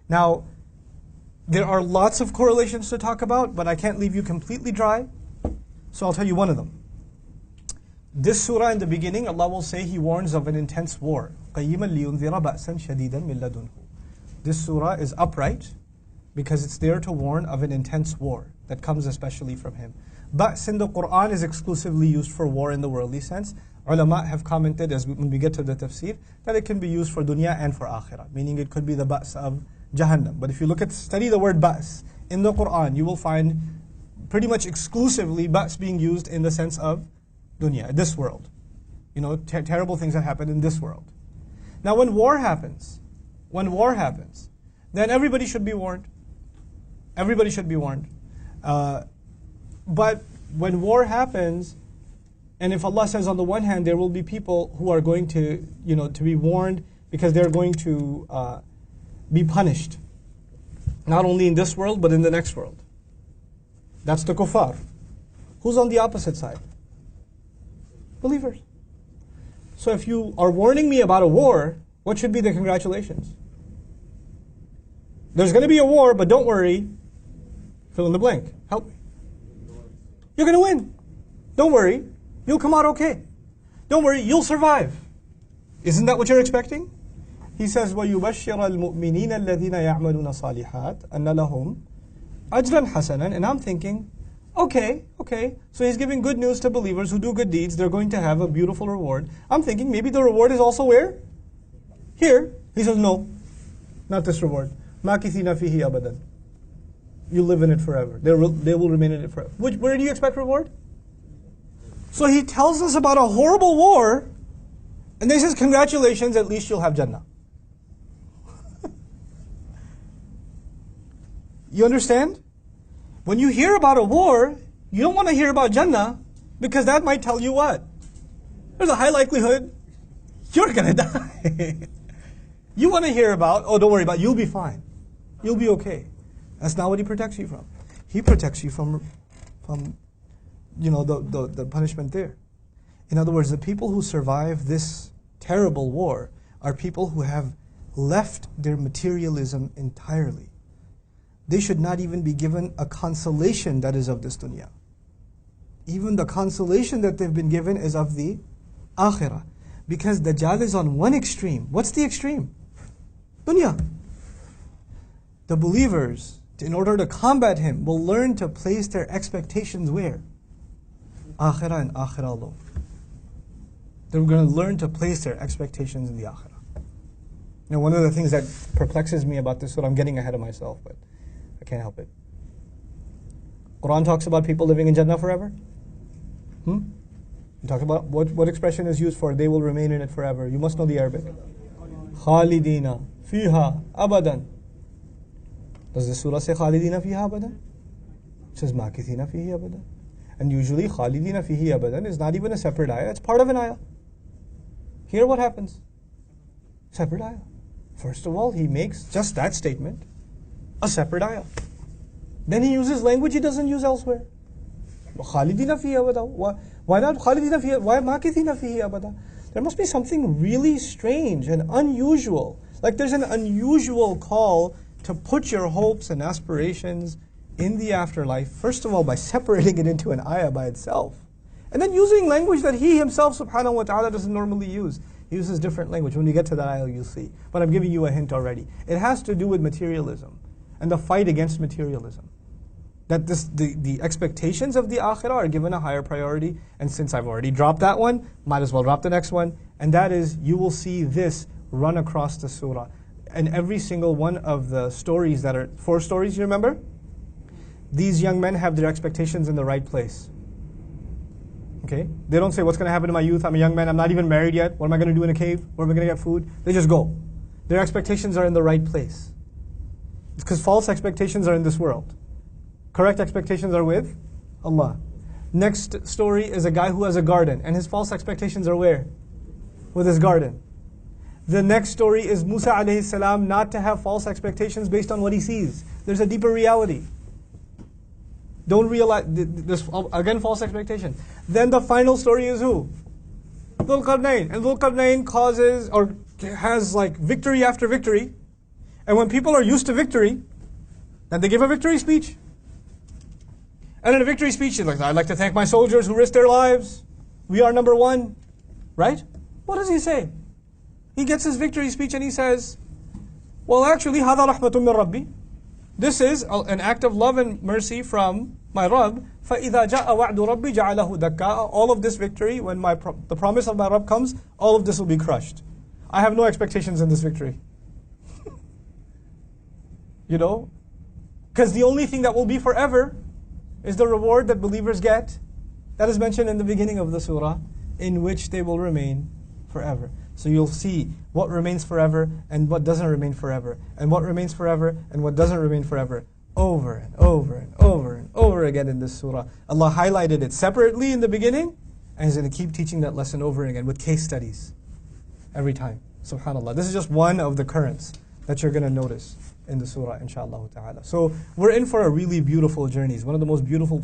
Now, there are lots of correlations to talk about, but I can't leave you completely dry, so I'll tell you one of them. This surah in the beginning, Allah will say He warns of an intense war. قَيِّمًا لِيُنذِرَ بَأْسًا شَدِيدًا مِنْ لَدُنْهُ. This surah is upright because it's there to warn of an intense war that comes especially from Him. Ba's in the Quran is exclusively used for war in the worldly sense. Ulama have commented, when we get to the tafsir, that it can be used for dunya and for akhirah, meaning it could be the ba's of Jahannam. But if you study the word ba's in the Quran, you will find pretty much exclusively ba's being used in the sense of dunya, this world. Terrible things that happen in this world. Now when war happens, then everybody should be warned. Everybody should be warned. But when war happens, and if Allah says on the one hand there will be people who are going to, to be warned because they're going to be punished, not only in this world but in the next world. That's the kuffar. Who's on the opposite side? Believers. So if you are warning me about a war, what should be the congratulations? There's going to be a war, but don't worry. Fill in the blank. Help me. You're going to win. Don't worry. You'll come out okay. Don't worry. You'll survive. Isn't that what you're expecting? He says, وَيُبَشِّرَ الْمُؤْمِنِينَ الَّذِينَ يَعْمَلُونَ الصَّالِحَاتِ أَنَّ لَهُمْ أَجْرًا حَسَنًا. And I'm thinking, okay. So He's giving good news to believers who do good deeds. They're going to have a beautiful reward. I'm thinking maybe the reward is also where? Here. He says, no, not this reward. مَاكِثِينَ فِيهِ أَبَدًا. You live in it forever. They will remain in it forever. Where do you expect reward? So He tells us about a horrible war, and then He says, congratulations, at least you'll have Jannah. You understand? When you hear about a war, you don't want to hear about Jannah, because that might tell you what? There's a high likelihood you're going to die. You want to hear about, oh, don't worry about it, you'll be fine. You'll be okay. That's not what He protects you from. He protects you from the punishment there. In other words, the people who survive this terrible war are people who have left their materialism entirely. They should not even be given a consolation that is of this dunya. Even the consolation that they've been given is of the akhirah. Because Dajjal is on one extreme. What's the extreme? Dunya. The believers, in order to combat him, will learn to place their expectations where? Akhirah and akhirah alone. They're going to learn to place their expectations in the akhirah. Now, one of the things that perplexes me about this surah, I'm getting ahead of myself, but I can't help it. Quran talks about people living in Jannah forever. It talks about what expression is used for they will remain in it forever. You must know the Arabic. Khalidina fiha abadan. Does the surah say Khalidina fiha abadan? It says Makithina fihi abadan. And usually Khalidina fihi abadan is not even a separate ayah, it's part of an ayah. Here what happens? Separate ayah. First of all, He makes just that statement a separate ayah. Then He uses language He doesn't use elsewhere. Khalidina fihi abadan. Why not Khalidina fihi? Why Makithina fihi abadan? There must be something really strange and unusual. Like there's an unusual call to put your hopes and aspirations in the afterlife, first of all by separating it into an ayah by itself. And then using language that He Himself subhanahu wa ta'ala doesn't normally use. He uses different language. When you get to that ayah, you'll see. But I'm giving you a hint already. It has to do with materialism and the fight against materialism. That the expectations of the akhirah are given a higher priority. And since I've already dropped that one, might as well drop the next one. And that is, you will see this run across the surah. And every single one of the stories that are, 4 stories, you remember? These young men have their expectations in the right place. Okay? They don't say, what's going to happen to my youth? I'm a young man, I'm not even married yet. What am I going to do in a cave? Where am I going to get food? They just go. Their expectations are in the right place. It's because false expectations are in this world. Correct expectations are with Allah. Next story is a guy who has a garden, and his false expectations are where? With his garden. The next story is Musa alayhi salam not to have false expectations based on what he sees. There's a deeper reality. Don't realize, there's again false expectation. Then the final story is who? Dhul Qarnayn. And Dhul Qarnayn causes, or has like victory after victory. And when people are used to victory, then they give a victory speech. And in a victory speech, I'd like to thank my soldiers who risked their lives. We are number one. Right? What does he say? He gets his victory speech and he says, well, actually, هذا رحمة من ربي. This is an act of love and mercy from my Rabb. فَإِذَا جَاءَ وَعْدُ رَبِّي جَعَلَهُ دَكَّاءَ. All of this victory, when the promise of my Rabb comes, all of this will be crushed. I have no expectations in this victory. You know? Because the only thing that will be forever is the reward that believers get. That is mentioned in the beginning of the surah, in which they will remain forever. So you'll see what remains forever and what doesn't remain forever, and what remains forever and what doesn't remain forever, over and over and over and over again in this surah. Allah highlighted it separately in the beginning, and He's going to keep teaching that lesson over and again with case studies every time. SubhanAllah. This is just one of the currents that you're going to notice in the surah, inshaAllah ta'ala. So we're in for a really beautiful journey. It's one of the most beautiful places.